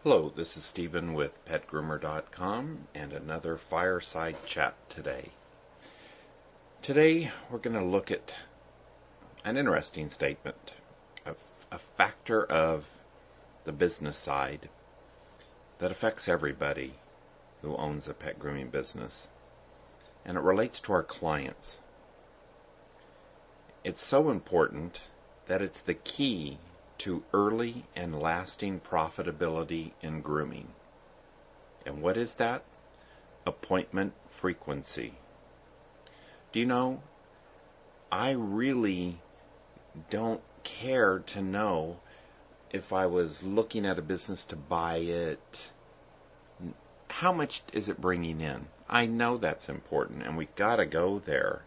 Hello, this is Stephen with PetGroomer.com and another fireside chat today. Today we're going to look at an interesting statement, a factor of the business side that affects everybody who owns a pet grooming business, and it relates to our clients. It's so important that it's the key to early and lasting profitability in grooming. And what is that? Appointment frequency. Do you know, I really don't care to know if I was looking at a business to buy it, how much is it bringing in? I know that's important, and we've got to go there.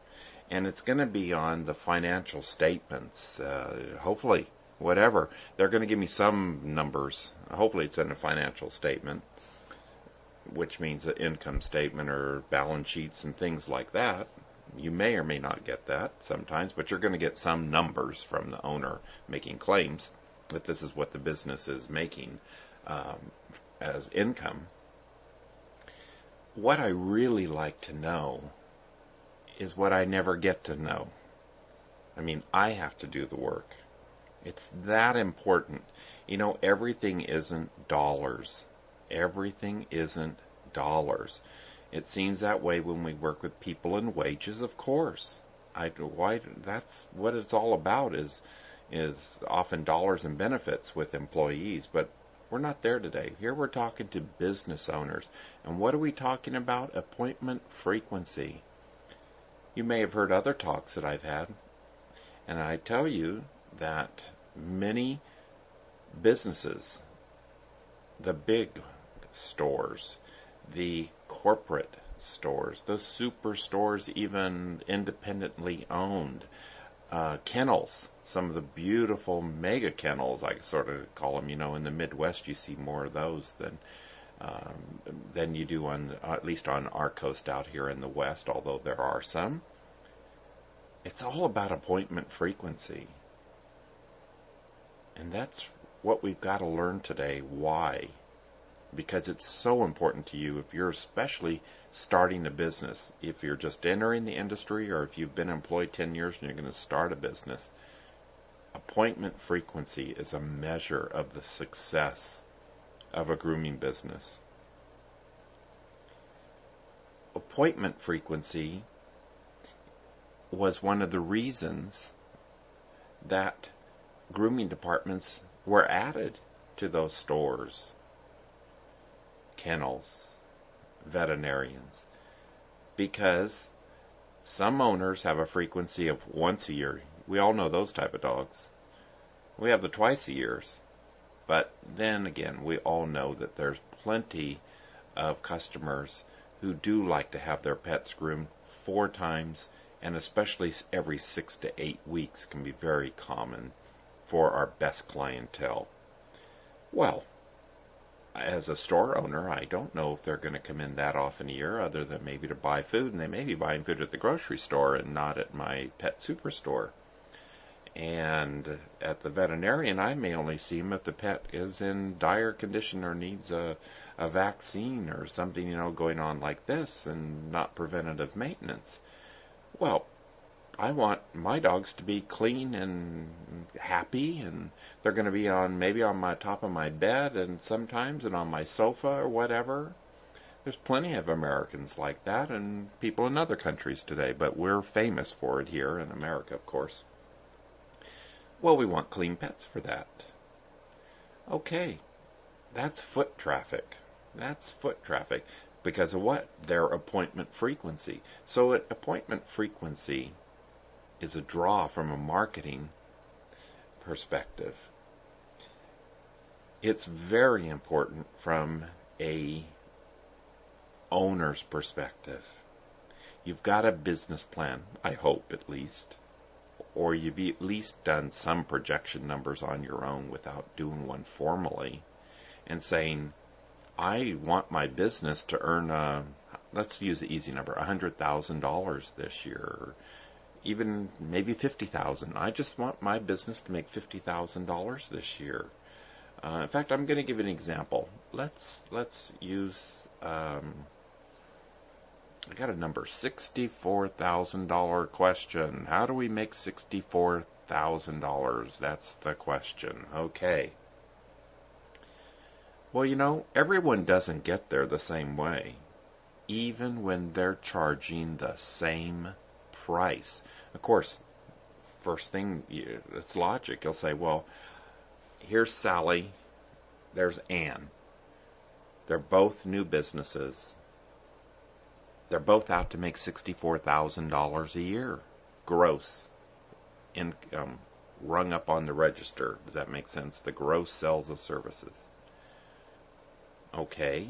And it's going to be on the financial statements, hopefully. Whatever. They're going to give me some numbers. Hopefully it's in a financial statement, which means an income statement or balance sheets and things like that. You may or may not get that sometimes, but you're going to get some numbers from the owner making claims that this is what the business is making as income. What I really like to know is what I never get to know. I mean, I have to do the work. It's that important. You know, everything isn't dollars. Everything isn't dollars. It seems that way when we work with people and wages, of course. That's what it's all about is often dollars and benefits with employees, but we're not there today. Here we're talking to business owners. And what are we talking about? Appointment frequency. You may have heard other talks that I've had, and I tell you that many businesses, the big stores, the corporate stores, the super stores, even independently owned, kennels, some of the beautiful mega kennels, I sort of call them, in the Midwest you see more of those than you do at least on our coast out here in the West, although there are some. It's all about appointment frequency. And that's what we've got to learn today. Why? Because it's so important to you if you're especially starting a business. If you're just entering the industry or if you've been employed 10 years and you're going to start a business, appointment frequency is a measure of the success of a grooming business. Appointment frequency was one of the reasons that grooming departments were added to those stores, kennels, veterinarians, because some owners have a frequency of once a year. We all know those type of dogs. We have the twice a years. But then again, we all know that there's plenty of customers who do like to have their pets groomed 4 times, and especially every 6 to 8 weeks can be very common for our best clientele. Well, as a store owner, I don't know if they're going to come in that often a year other than maybe to buy food, and they may be buying food at the grocery store and not at my pet superstore. And at the veterinarian, I may only see them if the pet is in dire condition or needs a vaccine or something, going on like this and not preventative maintenance. Well, I want my dogs to be clean and happy, and they're going to be maybe on my top of my bed and sometimes and on my sofa or whatever. There's plenty of Americans like that and people in other countries today, but we're famous for it here in America, of course. Well, we want clean pets for that. Okay, that's foot traffic. That's foot traffic because of what? Their appointment frequency. So appointment frequency is a draw from a marketing perspective. It's very important from a owner's perspective. You've got a business plan, I hope at least, or you've at least done some projection numbers on your own without doing one formally and saying, I want my business to earn, let's use the easy number, $100,000 this year, even maybe $50,000. I just want my business to make $50,000 this year. In fact, I'm going to give an example. let's use I got a number, $64,000 question. How do we make $64,000? That's the question. Okay. Well, everyone doesn't get there the same way, even when they're charging the same price. Of course, first thing, it's logic. You'll say, well, here's Sally, there's Ann. They're both new businesses. They're both out to make $64,000 a year, gross income, rung up on the register. Does that make sense? The gross sales of services. Okay.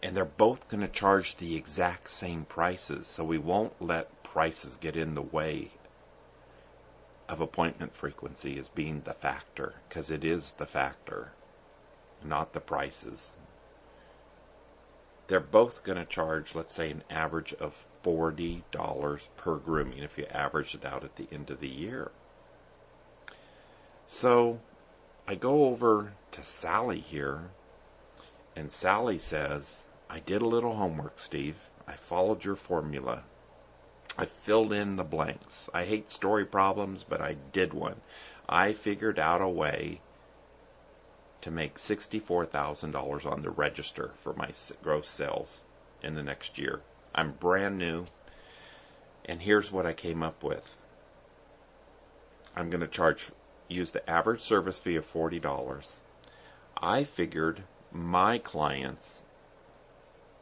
And they're both going to charge the exact same prices, so we won't let prices get in the way of appointment frequency as being the factor, because it is the factor, not the prices. They're both going to charge, let's say, an average of $40 per grooming if you average it out at the end of the year. So I go over to Sally here, and Sally says, I did a little homework, Steve. I followed your formula. I filled in the blanks. I hate story problems, but I did one. I figured out a way to make $64,000 on the register for my gross sales in the next year. I'm brand new, and here's what I came up with. I'm going to use the average service fee of $40. I figured my clients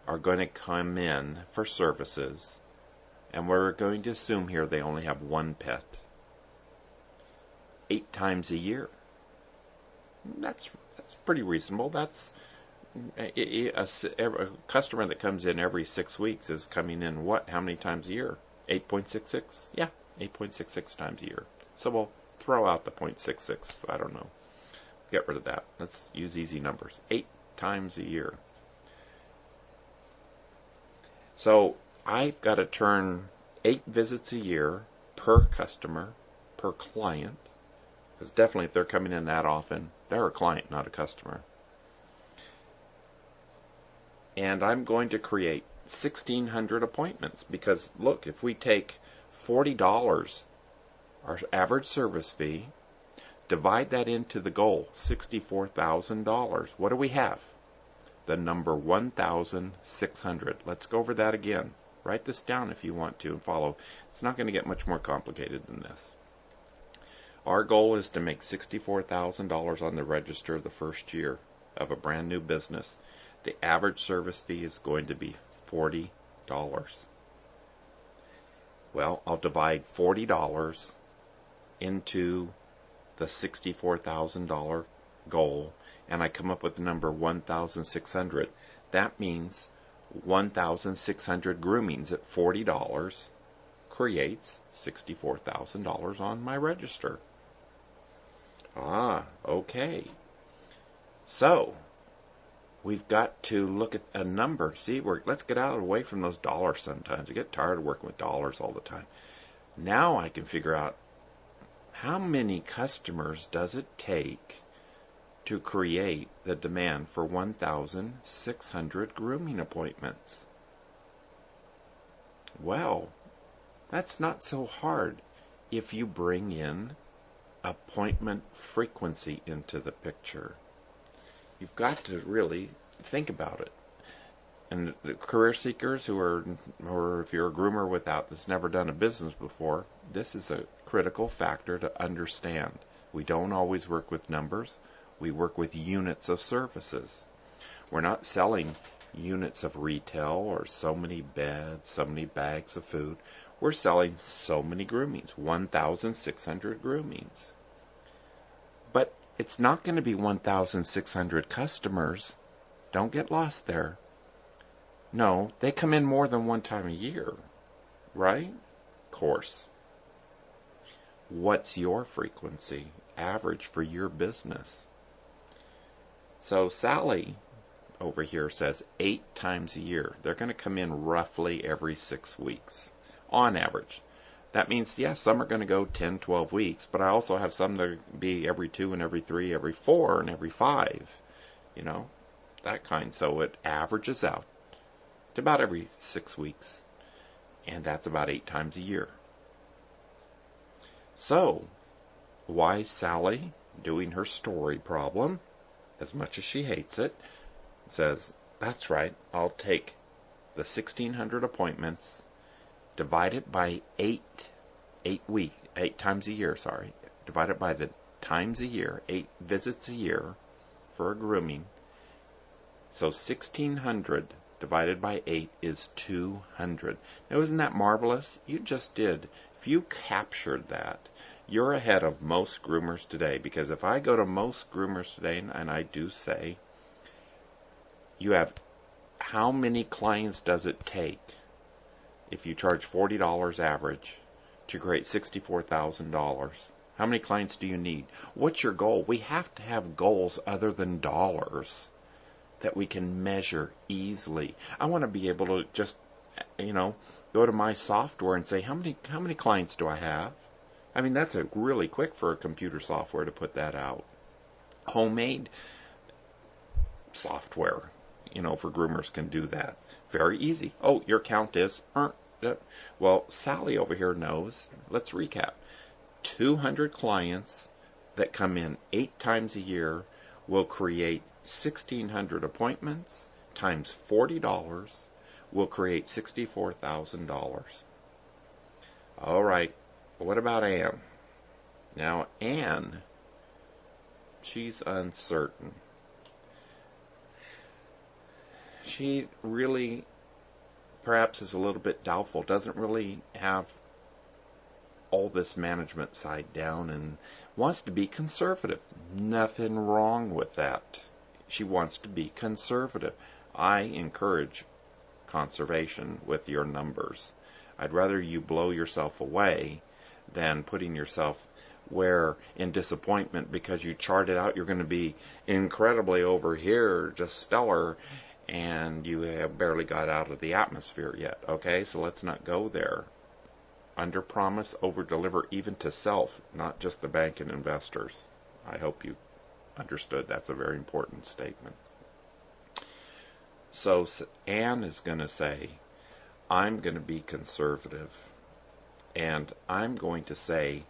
are going to come in for services, and we're going to assume here they only have one pet, 8 times a year. That's pretty reasonable. That's a customer that comes in every 6 weeks is coming in how many times a year? 8.66? Yeah, 8.66 times a year. So we'll throw out the 0.66. I don't know. Get rid of that. Let's use easy numbers. 8 times a year. So I've got to turn 8 visits a year per customer, per client. Because definitely if they're coming in that often, they're a client, not a customer. And I'm going to create 1,600 appointments. Because, look, if we take $40, our average service fee, divide that into the goal, $64,000, what do we have? The number 1,600. Let's go over that again. Write this down if you want to and follow. It's not going to get much more complicated than this. Our goal is to make $64,000 on the register the first year of a brand new business. The average service fee is going to be $40. Well, I'll divide $40 into the $64,000 goal, and I come up with the number 1,600. That means 1,600 groomings at $40 creates $64,000 on my register. Okay. So, we've got to look at a number. See, let's get away from those dollars sometimes. I get tired of working with dollars all the time. Now I can figure out how many customers does it take to create the demand for 1,600 grooming appointments. Well, that's not so hard if you bring in appointment frequency into the picture. You've got to really think about it. And the career seekers or if you're a groomer that's never done a business before, this is a critical factor to understand. We don't always work with numbers. We work with units of services. We're not selling units of retail or so many beds, so many bags of food. We're selling so many groomings, 1,600 groomings. But it's not going to be 1,600 customers. Don't get lost there. No, they come in more than one time a year, right? Of course. What's your frequency average for your business? So Sally over here says 8 times a year. They're going to come in roughly every 6 weeks on average. That means, yes, some are going to go 10, 12 weeks, but I also have some that be every 2 and every 3, every 4 and every 5. that kind. So it averages out to about every 6 weeks, and that's about 8 times a year. So, why Sally, doing her story problem, as much as she hates it, says, that's right, I'll take the 1,600 appointments, divide it by 8 times a year, divide it by the times a year, 8 visits a year for a grooming. So 1,600 divided by 8 is 200. Now, isn't that marvelous? You just did. If you captured that, you're ahead of most groomers today, because if I go to most groomers today, and I do say, you have, how many clients does it take if you charge $40 average to create $64,000? How many clients do you need? What's your goal? We have to have goals other than dollars that we can measure easily. I want to be able to just, go to my software and say, how many clients do I have? I mean, that's really quick for a computer software to put that out. Homemade software, for groomers can do that. Very easy. Oh, your count is, well, Sally over here knows. Let's recap. 200 clients that come in 8 times a year will create 1,600 appointments times $40 will create $64,000. All right. What about Anne? Now, Anne, she's uncertain. She really, perhaps, is a little bit doubtful, doesn't really have all this management side down, and wants to be conservative. Nothing wrong with that. She wants to be conservative. I encourage conservation with your numbers. I'd rather you blow yourself away than putting yourself where in disappointment because you charted out you're going to be incredibly over here, just stellar, and you have barely got out of the atmosphere yet. Okay, so let's not go there. Under promise, over deliver, even to self, not just the bank and investors. I hope you understood. That's a very important statement. So Anne is going to say, I'm going to be conservative, and I'm going to say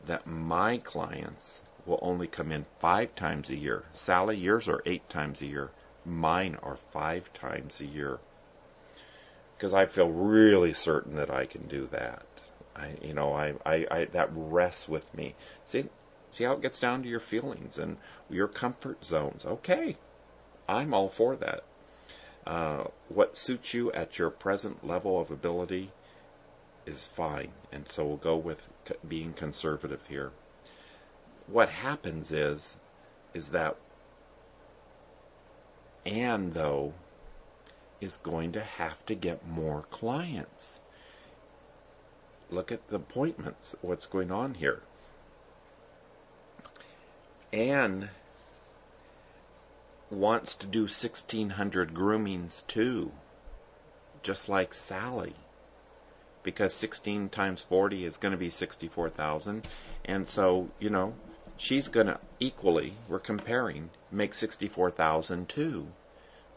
that my clients will only come in 5 times a year. Sally, yours are 8 times a year. Mine are 5 times a year. Because I feel really certain that I can do that. I that rests with me. See how it gets down to your feelings and your comfort zones. Okay, I'm all for that. What suits you at your present level of ability is fine, and so we'll go with being conservative here. What happens is that Anne, though, is going to have to get more clients. Look at the appointments, what's going on here. Anne wants to do 1,600 groomings too, just like Sally, because 16 times 40 is going to be 64,000, and so, she's going to equally, we're comparing, make 64,000 too.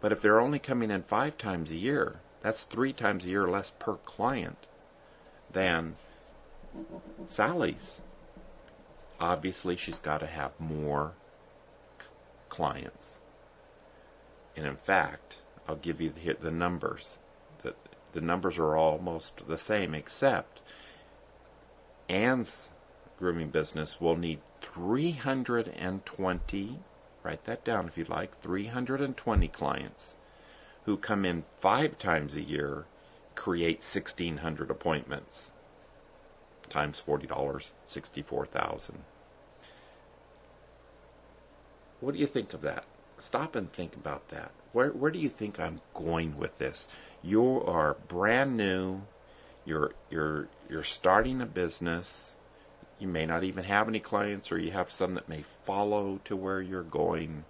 But if they're only coming in 5 times a year, that's 3 times a year less per client than Sally's. Obviously, she's got to have more clients. And in fact, I'll give you the numbers. The numbers are almost the same, except Anne's grooming business will need 320, write that down if you'd like, 320 clients who come in 5 times a year, create 1,600 appointments, times $40, 64,000. What do you think of that? Stop and think about that. Where do you think I'm going with this? You are brand new. You're starting a business. You may not even have any clients, or you have some that may follow to where you're going.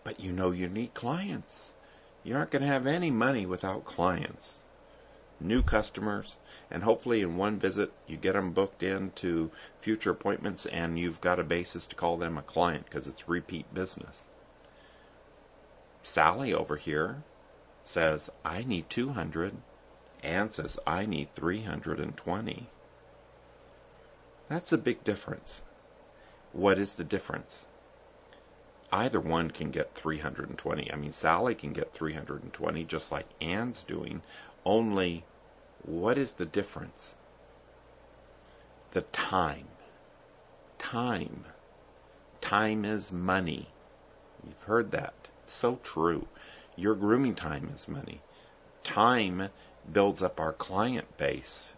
But you need clients. You aren't going to have any money without clients. new customers, and hopefully in one visit you get them booked into future appointments and you've got a basis to call them a client because it's repeat business. Sally over here says, I need 200. Ann says, I need 320. That's a big difference. What is the difference? Either one can get 320. I mean, Sally can get 320 just like Ann's doing. Only, what is the difference? The time. Time. Time is money. You've heard that. It's so true. Your grooming time is money. Time builds up our client base.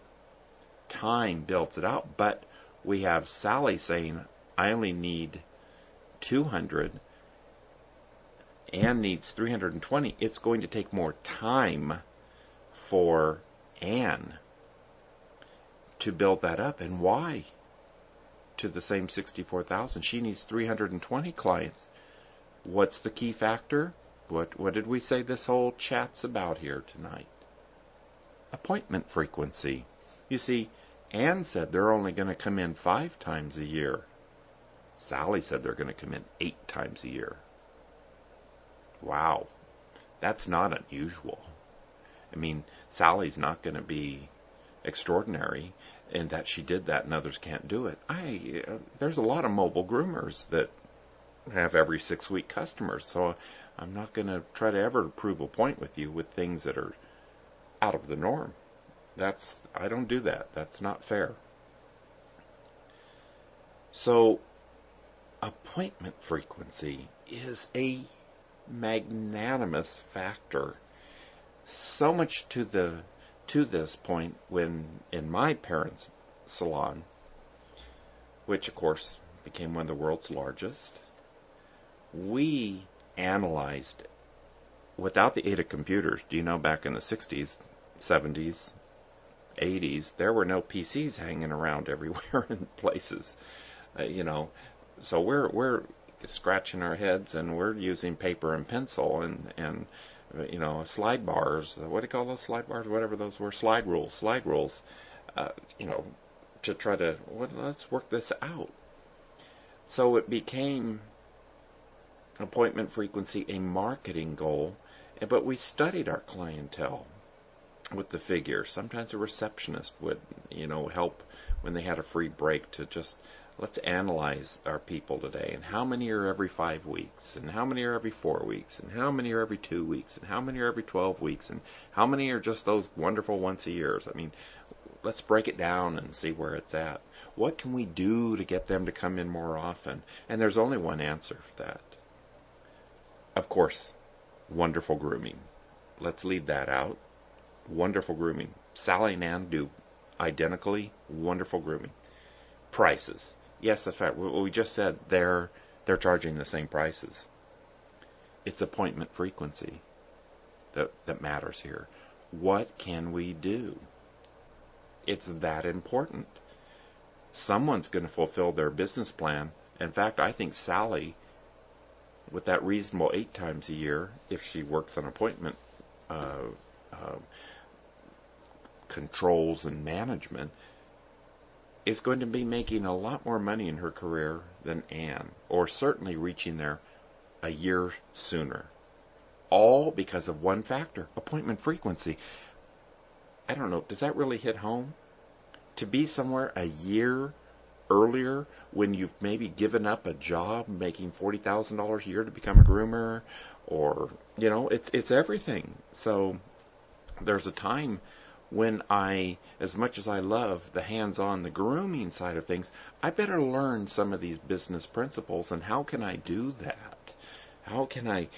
Time builds it out. But we have Sally saying, I only need 200. Ann needs 320. It's going to take more time for Ann to build that up. And why? To the same 64,000. She needs 320 clients. What's the key factor? What did we say this whole chat's about here tonight? Appointment frequency. You see, Ann said they're only going to come in 5 times a year. Sally said they're going to come in 8 times a year. Wow. That's not unusual. I mean, Sally's not going to be extraordinary in that she did that and others can't do it. There's a lot of mobile groomers that have every 6-week customers, so I'm not going to try to ever prove a point with you with things that are out of the norm. I don't do that. That's not fair. So, appointment frequency is a magnanimous factor. So much to this point when in my parents' salon, which of course became one of the world's largest, we analyzed, without the aid of computers, do you know back in the 60s, 70s, 80s, there were no PCs hanging around everywhere in places, so we're scratching our heads and we're using paper and pencil and slide bars. What do you call those slide bars? Whatever those were, slide rules, to try to, let's work this out. So it became appointment frequency a marketing goal, but we studied our clientele with the figures. Sometimes a receptionist would, help when they had a free break to just, let's analyze our people today, and how many are every 5 weeks, and how many are every 4 weeks, and how many are every 2 weeks, and how many are every 12 weeks, and how many are just those wonderful once-a-years. I mean, let's break it down and see where it's at. What can we do to get them to come in more often? And there's only one answer for that. Of course, wonderful grooming. Let's leave that out. Wonderful grooming. Sally and Ann do identically wonderful grooming. Prices. Yes, that's right. What we just said, they're charging the same prices. It's appointment frequency that matters here. What can we do? It's that important. Someone's going to fulfill their business plan. In fact, I think Sally, with that reasonable 8 times a year, if she works on appointment controls and management, is going to be making a lot more money in her career than Ann, or certainly reaching there a year sooner. All because of one factor, appointment frequency. I don't know, does that really hit home? To be somewhere a year earlier when you've maybe given up a job making $40,000 a year to become a groomer, or, it's everything. So there's a time when as much as I love the hands-on, the grooming side of things, I better learn some of these business principles. And how can I do that? How can I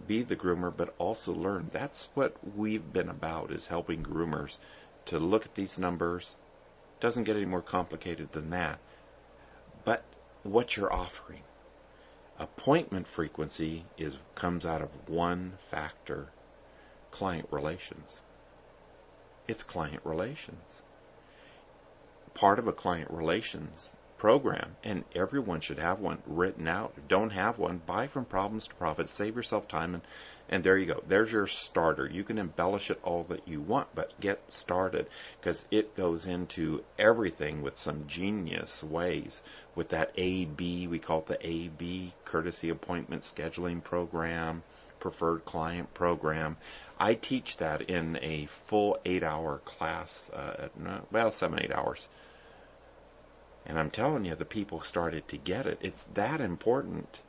be the groomer but also learn? That's what we've been about, is helping groomers to look at these numbers. It doesn't get any more complicated than that. But what you're offering. Appointment frequency comes out of one factor: client relations. It's client relations. Part of a client relations program, and everyone should have one written out. Don't have one, buy from Problems to Profit, save yourself time, and there you go. There's your starter. You can embellish it all that you want, but get started, because it goes into everything with some genius ways. With that AB, we call it the AB, Courtesy Appointment Scheduling Program, Preferred Client Program. I teach that in a full 8-hour class, 7-8 hours. And I'm telling you, the people started to get it. It's that important.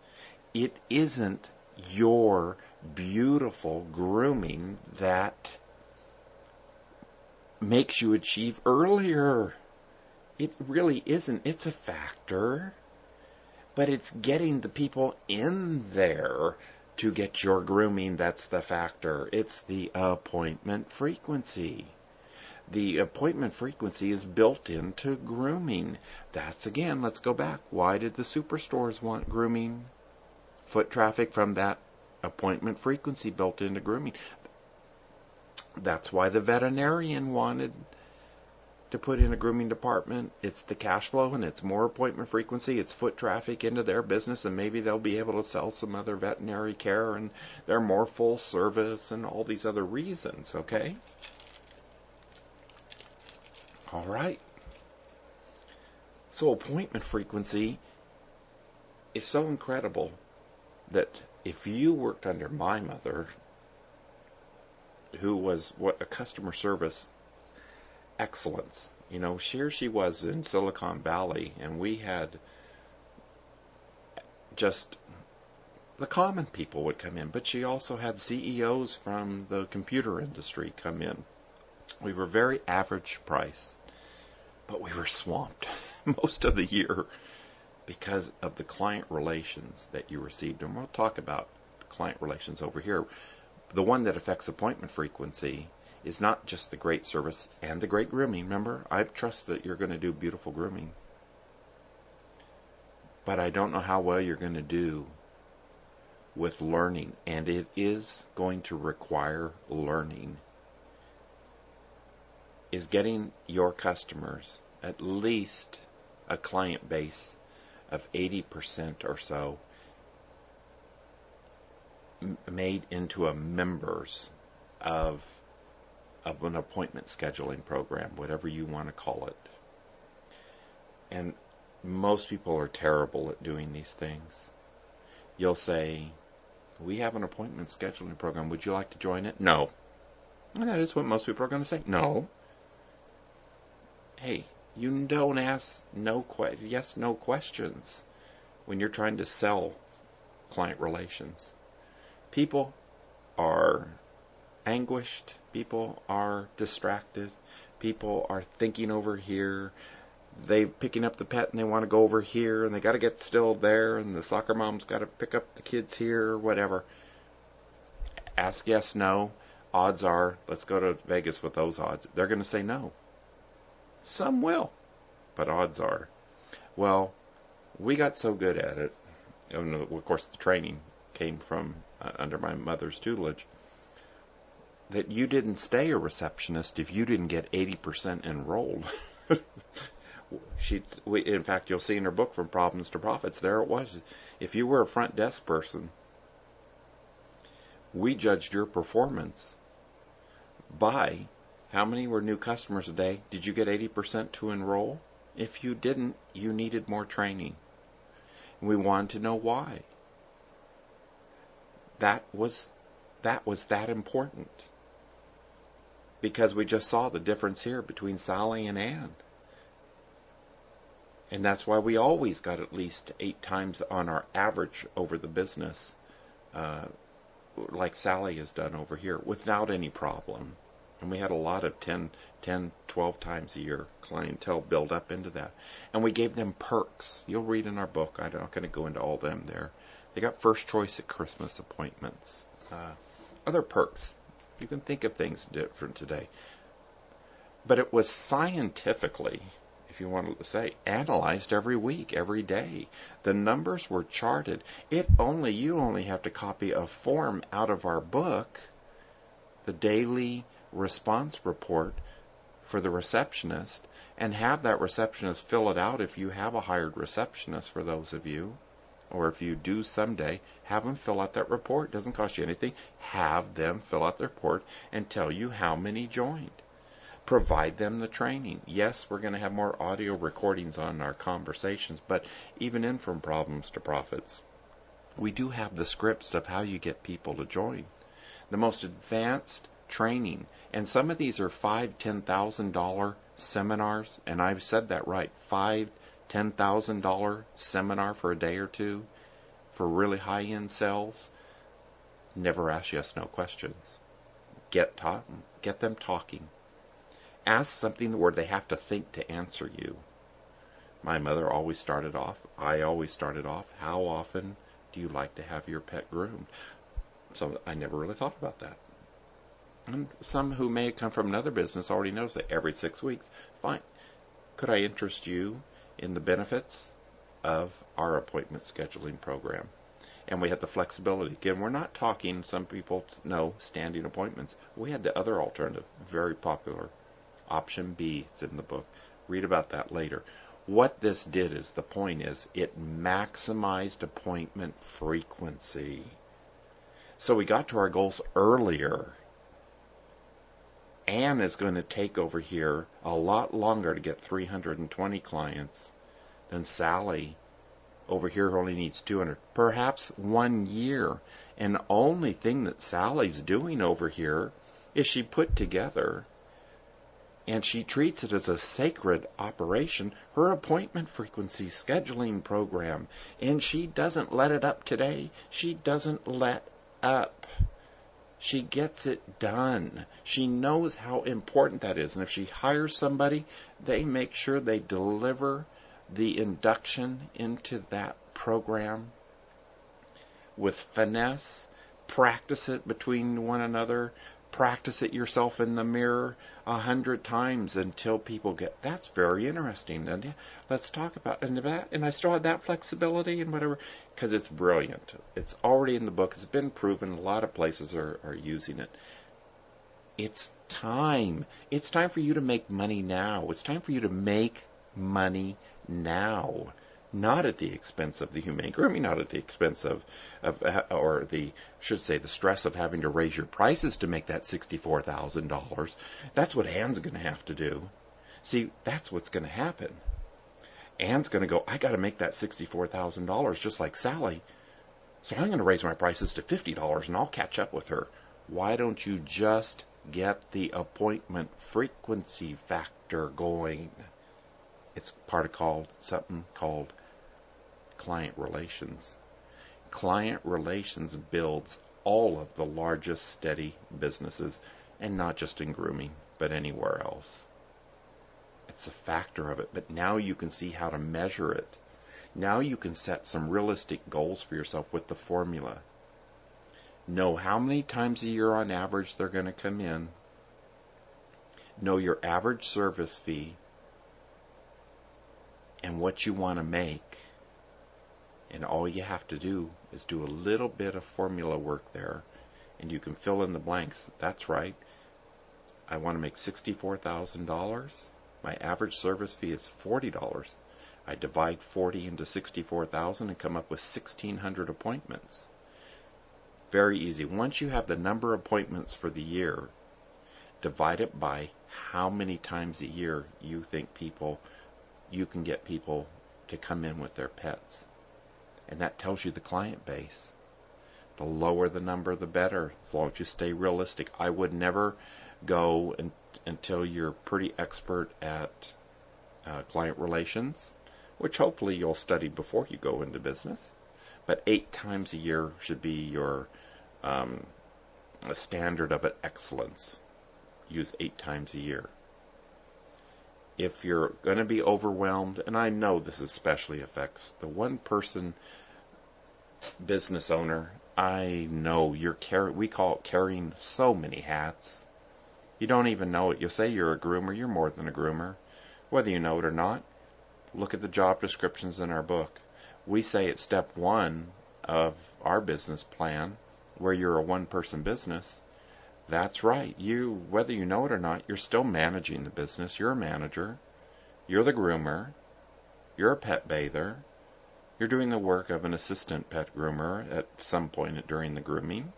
It isn't your beautiful grooming that makes you achieve earlier. It really isn't. It's a factor. But it's getting the people in there to get your grooming that's the factor. It's the appointment frequency. The appointment frequency is built into grooming. That's, again, let's go back. Why did the superstores want grooming? Foot traffic from that appointment frequency built into grooming. That's why the veterinarian wanted to put in a grooming department. It's the cash flow, and it's more appointment frequency. It's foot traffic into their business, and maybe they'll be able to sell some other veterinary care, and they're more full service, and all these other reasons, okay? All right. So appointment frequency is so incredible that if you worked under my mother, who was a customer service excellence, here she was in Silicon Valley, and we had just the common people would come in, but she also had CEOs from the computer industry come in. We were very average price, but we were swamped most of the year because of the client relations that you received. And we'll talk about client relations over here. The one that affects appointment frequency is not just the great service and the great grooming. Remember, I trust that you're going to do beautiful grooming. But I don't know how well you're going to do with learning. And it is going to require learning. Is getting your customers at least a client base of 80% or so made into a members of an appointment scheduling program, whatever you want to call it. And most people are terrible at doing these things. You'll say, we have an appointment scheduling program. Would you like to join it? No. And that is what most people are going to say. No. Hey, you don't ask yes, no questions when you're trying to sell client relations. People are anguished. People are distracted. People are thinking over here. They're picking up the pet and they want to go over here, and they got to get still there, and the soccer mom's got to pick up the kids here, or whatever. Ask yes, no. Odds are, let's go to Vegas with those odds. They're going to say no. Some will, but odds are. Well, we got so good at it. And of course, the training came from under my mother's tutelage, that you didn't stay a receptionist if you didn't get 80% enrolled. In fact, you'll see in her book, From Problems to Profits, there it was. If you were a front desk person, we judged your performance by how many were new customers a day. Did you get 80% to enroll? If you didn't, you needed more training. We wanted to know why. That was that important. Because we just saw the difference here between Sally and Ann. And that's why we always got at least 8 times on our average over the business, like Sally has done over here, without any problem. And we had a lot of 10, 12 times a year clientele build up into that. And we gave them perks. You'll read in our book. I'm not going to go into all them there. They got first choice at Christmas appointments. Other perks. You can think of things different today. But it was scientifically, if you wanted to say, analyzed every week, every day. The numbers were charted. You only have to copy a form out of our book, the daily response report for the receptionist, and have that receptionist fill it out if you have a hired receptionist for those of you, or if you do someday, have them fill out that report. It doesn't cost you anything. Have them fill out the report and tell you how many joined. Provide them the training. Yes, we're going to have more audio recordings on our conversations, but even in From Problems to Profits, we do have the scripts of how you get people to join. The most advanced training, and some of these are $5,000, $10,000 seminars, and I've said that right, $5,000, $10,000 seminar for a day or two for really high-end sales. Never ask yes, no questions. Get them talking. Ask something where they have to think to answer you. My mother always started off, I always started off, how often do you like to have your pet groomed? So I never really thought about that. And some who may come from another business already knows that every 6 weeks. Fine. Could I interest you in the benefits of our appointment scheduling program? And we had the flexibility. Again, we're not talking, some people know, standing appointments. We had the other alternative, very popular. Option B, it's in the book. Read about that later. What this did is, the point is, it maximized appointment frequency. So we got to our goals earlier. Anne is going to take over here a lot longer to get 320 clients than Sally over here who only needs 200. Perhaps 1 year. And the only thing that Sally's doing over here is she put together, and she treats it as a sacred operation, her appointment frequency scheduling program. And she doesn't let it up today. She doesn't let up. She gets it done. She knows how important that is. And if she hires somebody, they make sure they deliver the induction into that program with finesse. Practice it between one another. Practice it yourself in the mirror 100 times until people get, that's very interesting. And let's talk about that. And I still have that flexibility and whatever, because it's brilliant. It's already in the book. It's been proven. A lot of places are using it. It's time. It's time for you to make money now. It's time for you to make money now. Not at the expense of the humane grooming, not at the expense of or the, should say, the stress of having to raise your prices to make that $64,000. That's what Anne's going to have to do. See, that's what's going to happen. Anne's going to go, I got to make that $64,000 just like Sally. So I'm going to raise my prices to $50 and I'll catch up with her. Why don't you just get the appointment frequency factor going? It's something called client relations. Client relations builds all of the largest steady businesses, and not just in grooming, but anywhere else. It's a factor of it, but now you can see how to measure it. Now you can set some realistic goals for yourself with the formula. Know how many times a year on average they're going to come in. Know your average service fee and what you want to make. And all you have to do is do a little bit of formula work there, and you can fill in the blanks. That's right. I want to make $64,000. My average service fee is $40. I divide 40 into 64,000 and come up with 1,600 appointments. Very easy. Once you have the number of appointments for the year, divide it by how many times a year you think you can get people to come in with their pets. And that tells you the client base. The lower the number, the better, as long as you stay realistic. I would never go until you're pretty expert at client relations, which hopefully you'll study before you go into business. But 8 times a year should be your a standard of excellence. Use 8 times a year. If you're going to be overwhelmed, and I know this especially affects the one-person business owner, I know we call it carrying so many hats. You don't even know it. You'll say you're a groomer. You're more than a groomer. Whether you know it or not, look at the job descriptions in our book. We say it's step 1 of our business plan, where you're a one-person business. That's right. Whether you know it or not, you're still managing the business. You're a manager. You're the groomer. You're a pet bather. You're doing the work of an assistant pet groomer at some point during the grooming.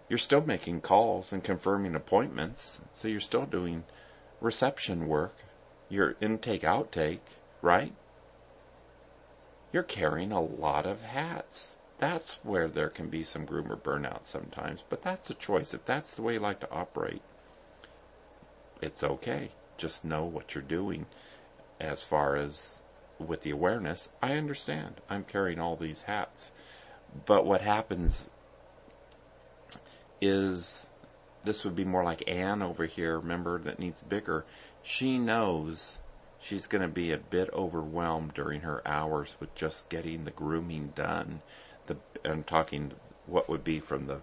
You're still making calls and confirming appointments, so you're still doing reception work. Your intake outtake, right? You're carrying a lot of hats. That's where there can be some groomer burnout sometimes, but that's a choice. If that's the way you like to operate, it's okay. Just know what you're doing. As far as with the awareness, I understand. I'm carrying all these hats. But what happens is, this would be more like Anne over here, remember, that needs bigger. She knows she's going to be a bit overwhelmed during her hours with just getting the grooming done. I'm talking what would be from the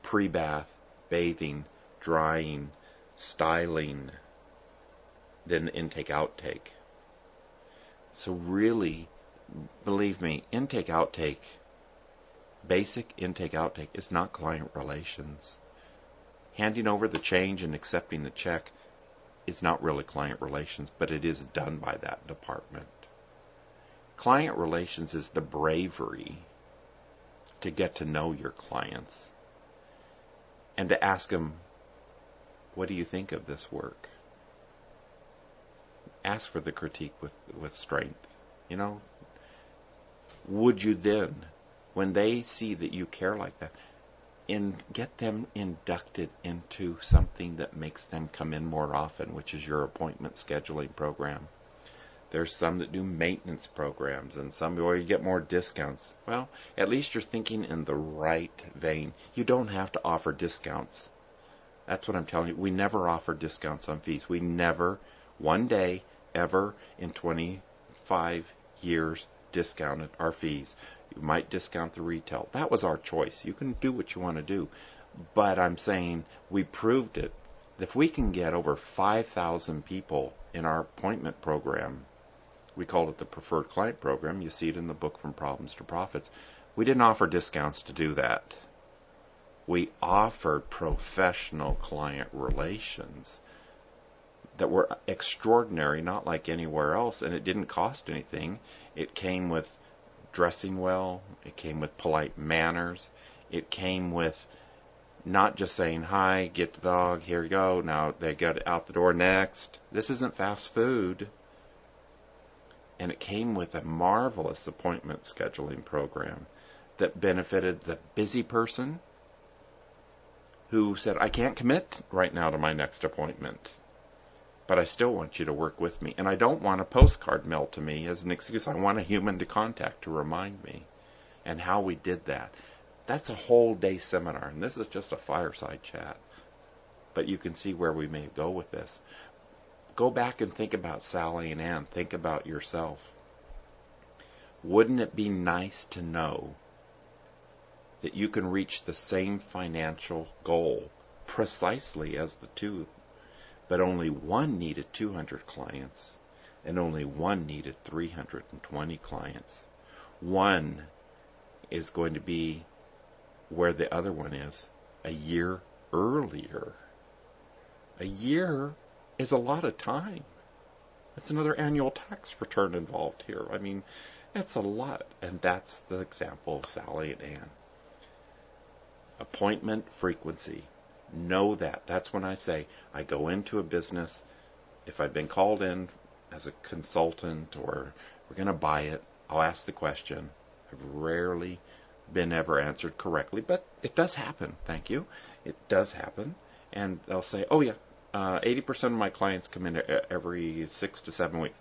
pre-bath, bathing, drying, styling, then intake outtake. So really, believe me, intake outtake, basic intake outtake is not client relations. Handing over the change and accepting the check is not really client relations, but it is done by that department. Client relations is the bravery to get to know your clients and to ask them, what do you think of this work? Ask for the critique with strength. You know, would you then, when they see that you care like that, get them inducted into something that makes them come in more often, which is your appointment scheduling program? There's some that do maintenance programs and some where you get more discounts. Well, at least you're thinking in the right vein. You don't have to offer discounts. That's what I'm telling you. We never offer discounts on fees. We never, one day, ever in 25 years, discounted our fees. You might discount the retail. That was our choice. You can do what you want to do. But I'm saying we proved it. If we can get over 5,000 people in our appointment program, we called it the Preferred Client Program. You see it in the book From Problems to Profits. We didn't offer discounts to do that. We offered professional client relations that were extraordinary, not like anywhere else, and it didn't cost anything. It came with dressing well. It came with polite manners. It came with not just saying, hi, get the dog, here you go, now they get out the door next. This isn't fast food. And it came with a marvelous appointment scheduling program that benefited the busy person who said, I can't commit right now to my next appointment, but I still want you to work with me. And I don't want a postcard mailed to me as an excuse. I want a human to contact to remind me. And how we did that. That's a whole day seminar. And this is just a fireside chat. But you can see where we may go with this. Go back and think about Sally and Ann. Think about yourself. Wouldn't it be nice to know that you can reach the same financial goal precisely as the two, but only one needed 200 clients and only one needed 320 clients? One is going to be where the other one is a year earlier. A year is a lot of time. That's another annual tax return involved here. I mean, that's a lot. And that's the example of Sally and Ann. Appointment frequency. Know that. That's when I say I go into a business. If I've been called in as a consultant or we're going to buy it, I'll ask the question. I've rarely been ever answered correctly, but it does happen. Thank you. It does happen. And they'll say, oh yeah, 80% of my clients come in every 6 to 7 weeks.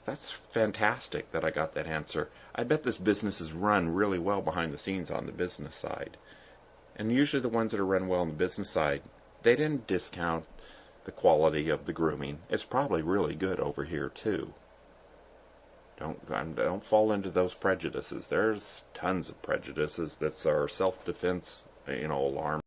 That's fantastic that I got that answer. I bet this business is run really well behind the scenes on the business side. And usually the ones that are run well on the business side, they didn't discount the quality of the grooming. It's probably really good over here too. Don't fall into those prejudices. There's tons of prejudices that are self-defense, alarm.